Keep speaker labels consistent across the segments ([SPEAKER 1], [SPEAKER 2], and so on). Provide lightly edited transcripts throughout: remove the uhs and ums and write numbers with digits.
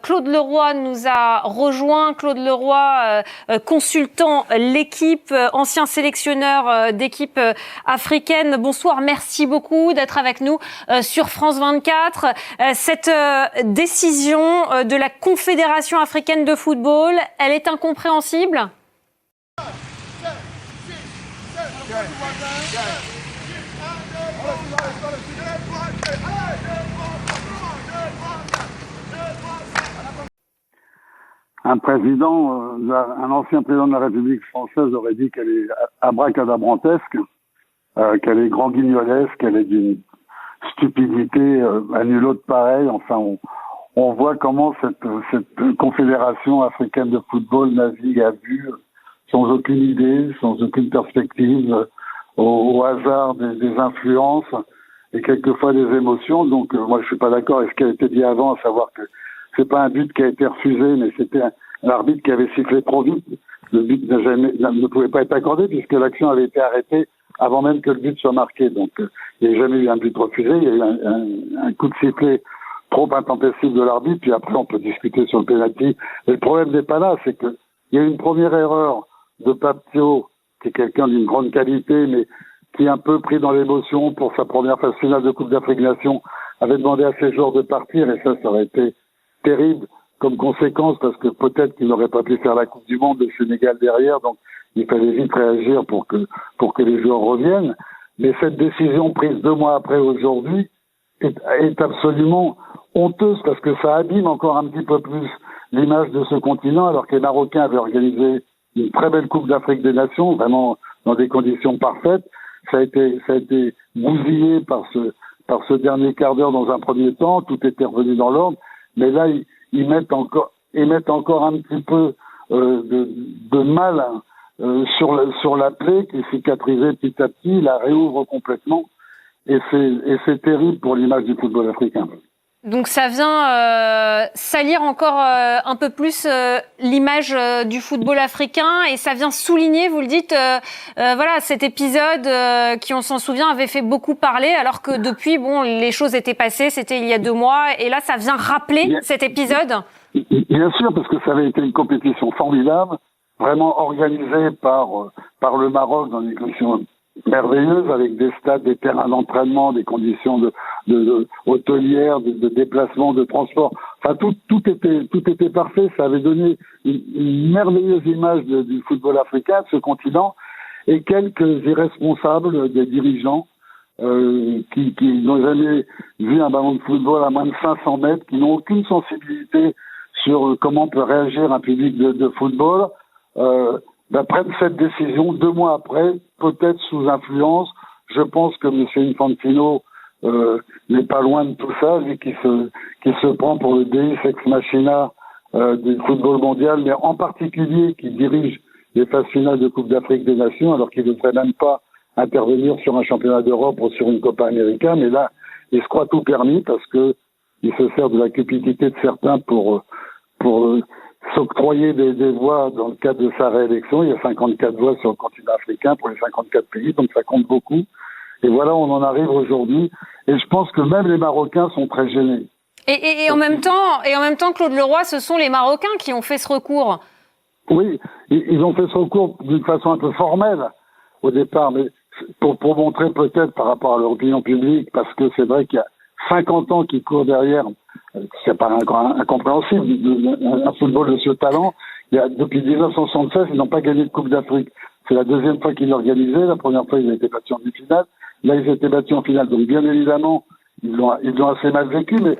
[SPEAKER 1] Claude Leroy nous a rejoint. Claude Leroy, consultant l'équipe, ancien sélectionneur d'équipe africaine. Bonsoir, merci beaucoup d'être avec nous sur France 24. Cette décision de la Confédération africaine de football, elle est incompréhensible ?
[SPEAKER 2] Un ancien président de la République française aurait dit qu'elle est abracadabrantesque, qu'elle est grand guignolesque, qu'elle est d'une stupidité à nul autre pareil. Enfin, on voit comment cette confédération africaine de football navigue à vue, sans aucune idée, sans aucune perspective, au hasard des influences et quelquefois des émotions. Donc, moi, je suis pas d'accord avec ce qui a été dit avant, à savoir que c'est pas un but qui a été refusé, mais c'était l'arbitre qui avait sifflé trop vite. Le but ne pouvait pas être accordé puisque l'action avait été arrêtée avant même que le but soit marqué. Donc, il n'y a jamais eu un but refusé. Il y a eu un coup de sifflet trop intempestif de l'arbitre. Puis après, on peut discuter sur le penalty. Mais le problème n'est pas là, c'est que il y a eu une première erreur de Papio, qui est quelqu'un d'une grande qualité, mais qui est un peu pris dans l'émotion pour sa première phase finale de Coupe d'Afrique des Nations, avait demandé à ses joueurs de partir, et ça aurait été terrible comme conséquence, parce que peut-être qu'il n'aurait pas pu faire la Coupe du Monde, le Sénégal derrière, donc il fallait vite réagir pour que les joueurs reviennent. Mais cette décision prise 2 mois après aujourd'hui est absolument honteuse, parce que ça abîme encore un petit peu plus l'image de ce continent, alors que les Marocains avaient organisé une très belle Coupe d'Afrique des Nations, vraiment dans des conditions parfaites. Ça a été bousillé par ce dernier quart d'heure dans un premier temps, tout était revenu dans l'ordre. Mais là, ils mettent encore un petit peu de mal sur la plaie qui est cicatrisée petit à petit, la réouvre complètement, et c'est terrible pour l'image du football africain.
[SPEAKER 1] Donc ça vient salir encore un peu plus l'image du football africain, et ça vient souligner, vous le dites, voilà, cet épisode qui, on s'en souvient, avait fait beaucoup parler, alors que depuis, les choses étaient passées, c'était il y a 2 mois, et là ça vient rappeler cet épisode.
[SPEAKER 2] Bien sûr, parce que ça avait été une compétition formidable, vraiment organisée par le Maroc dans des conditions merveilleuses, avec des stades, des terrains d'entraînement, des conditions de hôtelières, de déplacement, de transport. Enfin, tout était parfait. Ça avait donné une merveilleuse image du football africain, de ce continent, et quelques irresponsables des dirigeants qui n'ont jamais vu un ballon de football à moins de 500 mètres, qui n'ont aucune sensibilité sur comment peut réagir un public de football, prennent cette décision 2 mois après, peut-être sous influence. Je pense que M. Infantino n'est pas loin de tout ça, lui qui se prend pour le Deus ex machina du football mondial, mais en particulier qui dirige les phases finales de Coupe d'Afrique des Nations, alors qu'il ne devrait même pas intervenir sur un championnat d'Europe ou sur une Copa América. Mais là, il se croit tout permis parce que il se sert de la cupidité de certains pour s'octroyer des voix dans le cadre de sa réélection. Il y a 54 voix sur le continent africain pour les 54 pays, donc ça compte beaucoup. Et voilà, on en arrive aujourd'hui. Et je pense que même les Marocains sont très gênés.
[SPEAKER 1] Et en même temps, Claude Leroy, ce sont les Marocains qui ont fait ce recours.
[SPEAKER 2] Oui, ils ont fait ce recours d'une façon un peu formelle au départ, mais pour montrer peut-être par rapport à l'opinion publique, parce que c'est vrai qu'il y a 50 ans qui courent derrière. C'est pas incompréhensible, un football de ce talent. Depuis 1976, ils n'ont pas gagné de Coupe d'Afrique. C'est la 2e fois qu'ils l'organisaient. La première fois, ils ont été battus en demi-finale. Là, ils étaient battus en finale. Donc, bien évidemment, ils l'ont assez mal vécu. Mais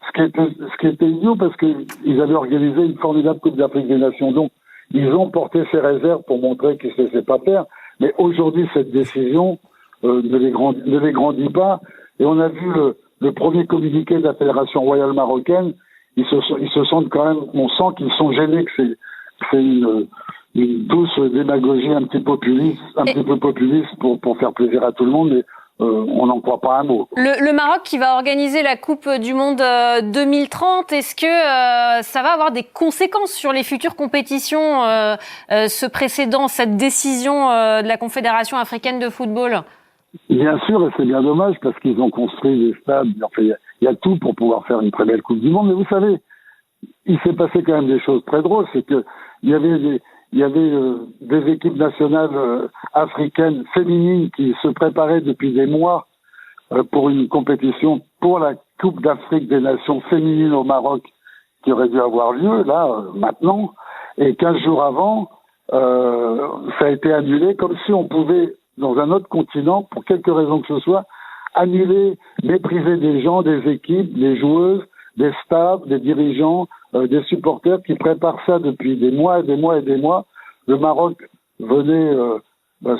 [SPEAKER 2] ce qui était idiot, parce qu'ils avaient organisé une formidable Coupe d'Afrique des Nations. Donc, ils ont porté ces réserves pour montrer qu'ils ne se laissaient pas faire. Mais aujourd'hui, cette décision ne les grandit pas. Et on a vu le premier communiqué de la Fédération royale marocaine. Ils se sentent quand même, on sent qu'ils sont gênés, que c'est une douce démagogie un petit peu populiste pour faire plaisir à tout le monde, mais on n'en croit pas un mot.
[SPEAKER 1] Le Maroc qui va organiser la Coupe du Monde 2030, est-ce que ça va avoir des conséquences sur les futures compétitions, ce précédent, cette décision de la Confédération africaine de football ?
[SPEAKER 2] Bien sûr, et c'est bien dommage parce qu'ils ont construit des stades. Enfin, il y a tout pour pouvoir faire une très belle Coupe du Monde. Mais vous savez, il s'est passé quand même des choses très drôles. C'est que il y avait des équipes nationales africaines féminines qui se préparaient depuis des mois pour une compétition pour la Coupe d'Afrique des Nations féminines au Maroc qui aurait dû avoir lieu là maintenant. Et 15 jours avant, ça a été annulé, comme si on pouvait, dans un autre continent, pour quelque raison que ce soit, annuler, mépriser des gens, des équipes, des joueuses, des staffs, des dirigeants, des supporters qui préparent ça depuis des mois et des mois et des mois. Le Maroc venait,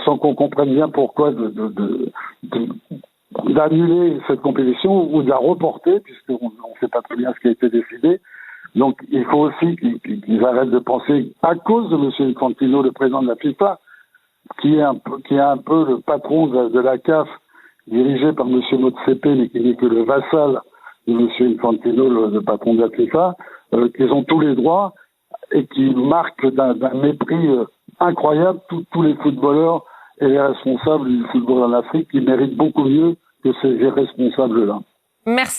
[SPEAKER 2] sans qu'on comprenne bien pourquoi, d'annuler cette compétition ou de la reporter, puisqu'on ne sait pas très bien ce qui a été décidé. Donc, il faut aussi qu'ils arrêtent de penser, à cause de M. Infantino, le président de la FIFA, qui est un peu le patron de la CAF, dirigé par M. Motsepe, mais qui n'est que le vassal de M. Infantino, le patron de la FIFA, qu'ils ont tous les droits et qui marquent d'un mépris incroyable tous les footballeurs et les responsables du football en Afrique qui méritent beaucoup mieux que ces responsables-là.
[SPEAKER 1] Merci.